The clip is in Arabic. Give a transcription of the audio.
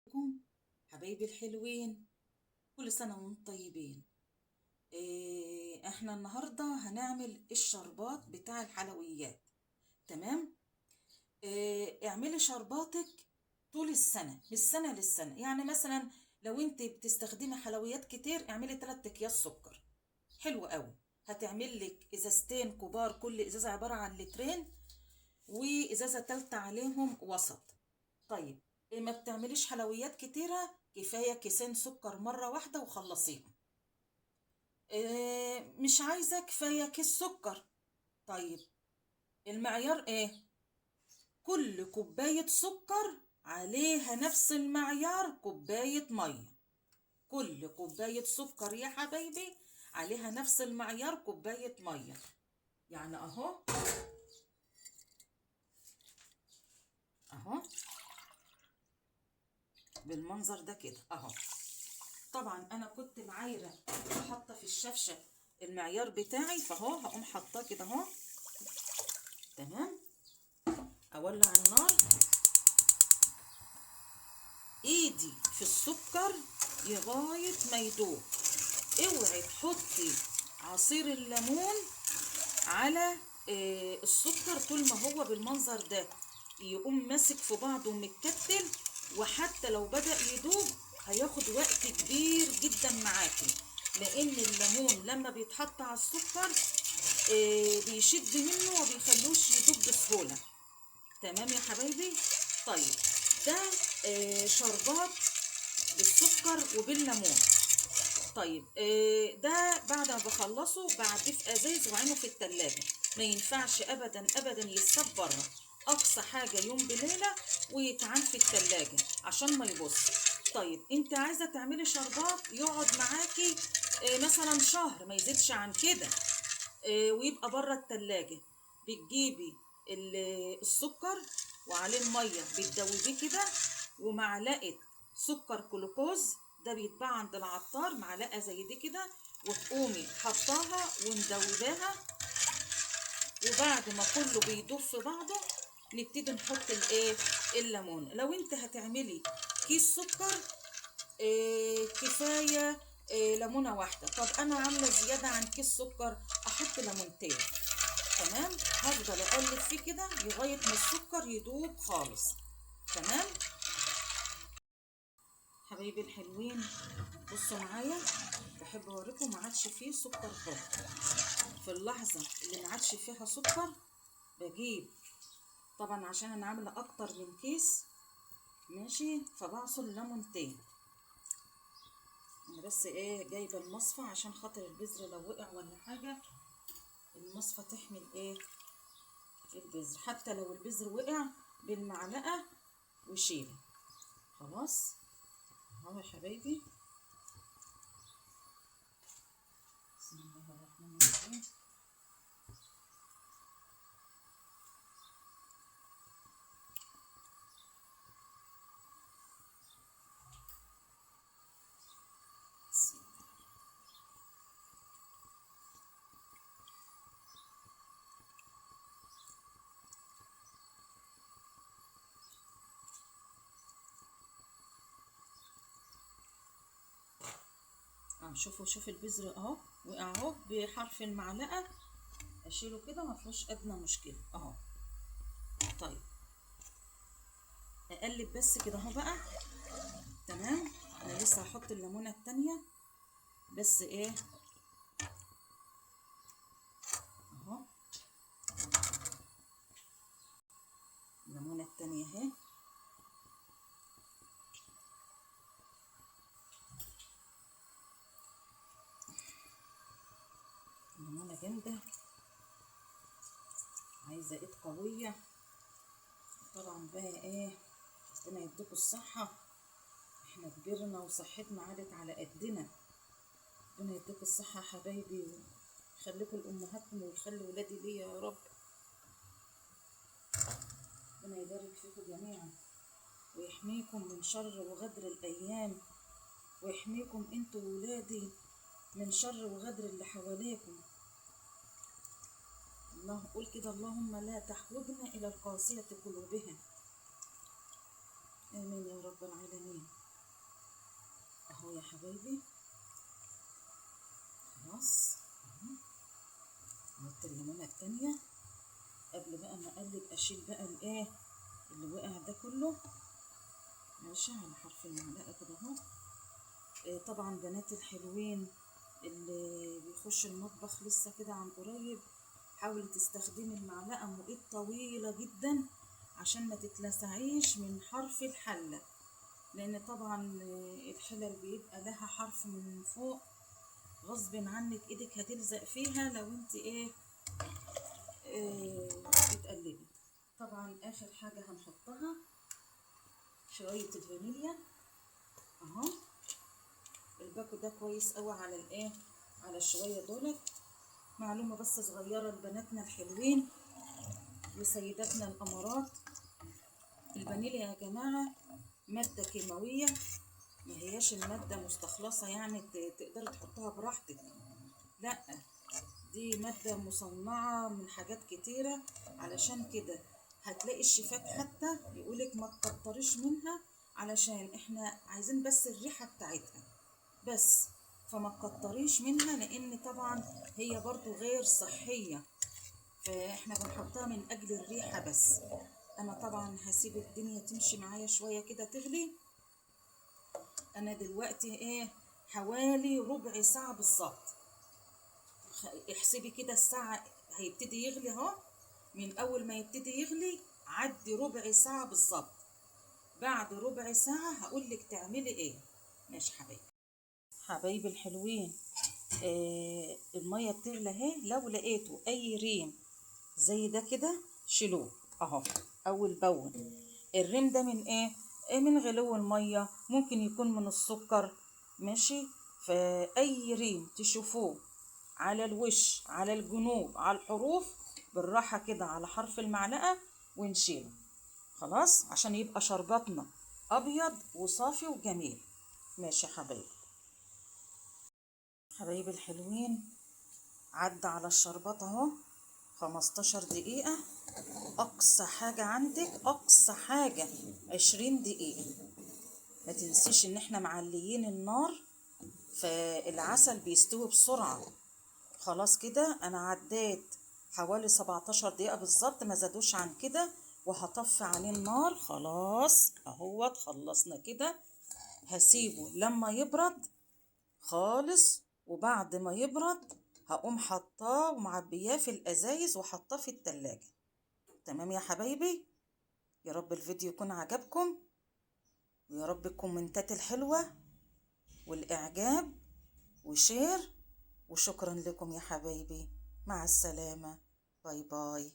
عليكم حبايبي الحلوين، كل سنة وانتم طيبين. احنا النهاردة هنعمل الشربات بتاع الحلويات. تمام. اعملي شرباتك طول السنة، من السنة للسنة. يعني مثلا لو انت بتستخدمي حلويات كتير اعملي 3 اكياس سكر، حلو قوي. هتعمل لك ازازتين كبار، كل ازازة عبارة عن لترين، وازازة تالتة عليهم وسط. طيب، ما بتعمليش حلويات كتيرة، كفاية كيسين سكر مرة واحدة وخلصيهم. مش عايزة، كفاية كيس سكر. طيب، المعيار ايه؟ كل كوباية سكر عليها نفس المعيار كوباية مية. كل كوباية سكر يا حبايبي عليها نفس المعيار كوباية مية. يعني اهو، اهو بالمنظر ده كده اهو. طبعا انا كنت معايره وحاطه في الشفشه المعيار بتاعي، فاهو هقوم حاطاه كده اهو. تمام. اولع النار، ايدي في السكر لغايه ما يدوب. اوعي تحطي عصير الليمون على السكر طول ما هو بالمنظر ده، يقوم ماسك في بعضه ومتكتل. وحتى لو بدأ يدوب هياخد وقت كبير جدا معاكي، لان الليمون لما بيتحط على السكر بيشد منه وبيخلوش يدوب بسهولة. تمام يا حبايبي. طيب، ده شربات بالسكر وبالليمون. طيب، ده بعد ما بخلصه بعديه في ازاز وعينه في التلاجة. ما ينفعش ابدا ابدا يتساب بره، اقصى حاجة يوم بليلة ويتعان في التلاجة عشان ما يبص. طيب، انت عايزة تعملي شربات يقعد معاكي مثلا شهر، ما يزيدش عن كده، ويبقى بره التلاجة. بتجيبي السكر وعليه المية بتدوبيه كده، ومعلقة سكر جلوكوز ده بيتباع عند العطار، معلقة زي دي كده، وتقومي حطاها ومدوباها. وبعد ما كله بيدوب في بعضه نبتدي نحط الليمون. لو انت هتعملي كيس سكر كفاية ليمونة واحدة. طب انا عاملة زيادة عن كيس سكر، احط ليمونتين. تمام. هفضل اقلب فيه كده لغاية ما السكر يدوب خالص. تمام حبايبي الحلوين، بصوا معايا، بحب اوريكم ما عادش فيه سكر خالص. في اللحظة اللي ما عادش فيها سكر بجيب، طبعا عشان انا عاملة اكتر من كيس ماشي، فبعصر ليمونتين. انا بس جايبه المصفى عشان خاطر البذر لو وقع ولا حاجه المصفى تحمل البذر. حتى لو البذر وقع بالمعلقه وشيله خلاص. اهو يا حبايبي، بسم الله الرحمن الرحيم. شوفوا البذر اهو وقع اهو بحرف المعلقه، اشيله كده ما فيهوش ادنى مشكله اهو. طيب، اقلب بس كده اهو بقى. تمام. انا لسه هحط الليمونه التانيه بس اهو. الليمونه التانيه اهي. ليمونه جامده، عايزه ايد قويه. طبعا بقى ربنا يديكوا الصحه، احنا كبرنا وصحتنا عادت على قدنا. ربنا يديكوا الصحه يا حبايبي، ويخليكوا لامهاتكم ويخلي ولادي ليا يا رب. ربنا يبارك فيكم جميعا ويحميكم من شر وغدر الايام، ويحميكم انتوا وولادي من شر وغدر اللي حواليكم. الله قول كده، اللهم لا تحوجنا الى القاسية قلوبهم. امين يا رب العالمين. حبايبي. خلاص نحط الليمونه التانيه. قبل بقى ما اقلب اشيل بقى الايه اللي وقع ده كله. ماشي على حرف المعلقه كده اهو. طبعا بنات الحلوين اللي بيخش المطبخ لسه كده عن قريب، حاولي تستخدمي المعلقه ام ايد طويله جدا عشان ما تتلسعيش من حرف الحله، لان طبعا الحلل بيبقى لها حرف من فوق غصب عنك ايدك هتلزق فيها لو انت بتقلبي. طبعا اخر حاجه هنحطها شويه الفانيليا اهو. الباكو ده كويس قوي على على الشويه دولت. معلومه بس صغيره لبناتنا الحلوين وسيداتنا الامارات، الفانيليا يا جماعه ماده كيماويه، ما هياش الماده مستخلصه يعني تقدري تحطها براحتك، لا دي ماده مصنعه من حاجات كتيره. علشان كده هتلاقي الشيفات حتى يقولك ما تكتريش منها، علشان احنا عايزين بس الريحه بتاعتها بس، فما تكتريش منها لان طبعا هي برضو غير صحيه، فاحنا بنحطها من اجل الريحه بس. انا طبعا هسيب الدنيا تمشي معايا شويه كده تغلي. انا دلوقتي حوالي ربع ساعه بالظبط. احسبي كده الساعه هيبتدي يغلي اهو، من اول ما يبتدي يغلي عدي ربع ساعه بالظبط. بعد ربع ساعه هقولك تعملي ايه. ماشي حبايبي الحلوين، الميه بتغلي اهي. لو لقيتوا اي ريم زي ده كده شيلوه اهو اول باول. الريم ده من من غلو الميه، ممكن يكون من السكر. ماشي، فاي ريم تشوفوه على الوش على الجنوب على الحروف بالراحه كده على حرف المعلقه ونشيله خلاص، عشان يبقى شرباتنا ابيض وصافي وجميل. ماشي حبايبي الحلوين، عدى على الشربات اهو 15 دقيقة، اقصى حاجة عندك اقصى حاجة 20 دقيقة. ما تنسيش ان احنا معليين النار فالعسل بيستوي بسرعة. خلاص كده انا عديت حوالي 17 دقيقة بالظبط، ما زادوش عن كده، وهطفي عليه النار. خلاص اهوت خلصنا كده. هسيبه لما يبرد خالص، وبعد ما يبرد هقوم حطاه ومعبياه في الازايز وحطاه في التلاجة. تمام يا حبايبي، يا رب الفيديو يكون عجبكم، ويا رب الكومنتات الحلوة والاعجاب وشير. وشكرا لكم يا حبايبي، مع السلامة، باي باي.